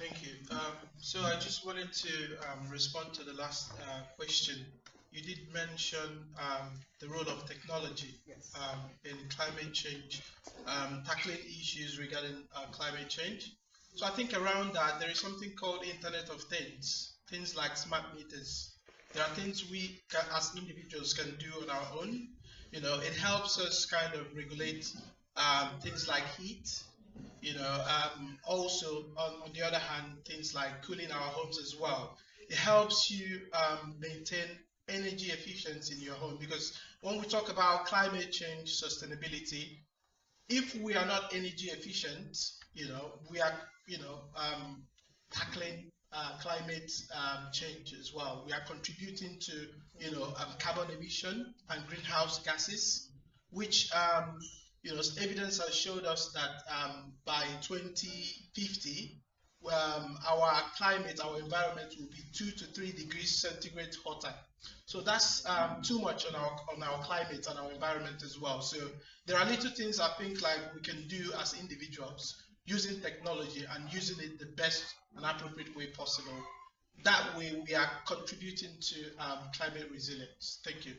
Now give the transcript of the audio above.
Thank you. So I just wanted to respond to the last question. You did mention the role of technology in climate change, tackling issues regarding climate change. So I think around that, there is something called Internet of Things, things like smart meters. There are things we can, as individuals can do on our own. You know, it helps us kind of regulate things like heat. You know, also on the other hand, things like cooling our homes as well. It helps you maintain energy efficiency in your home, because when we talk about climate change sustainability, if we are not energy efficient, you know, we are, you know, tackling climate change as well. We are contributing to, you know, carbon emission and greenhouse gases, which you know, evidence has showed us that by 2050, our climate, our environment will be 2 to 3 degrees centigrade hotter. So that's too much on our climate and our environment as well. So there are little things I think like we can do as individuals using technology and using it the best and appropriate way possible. That way we are contributing to climate resilience. Thank you.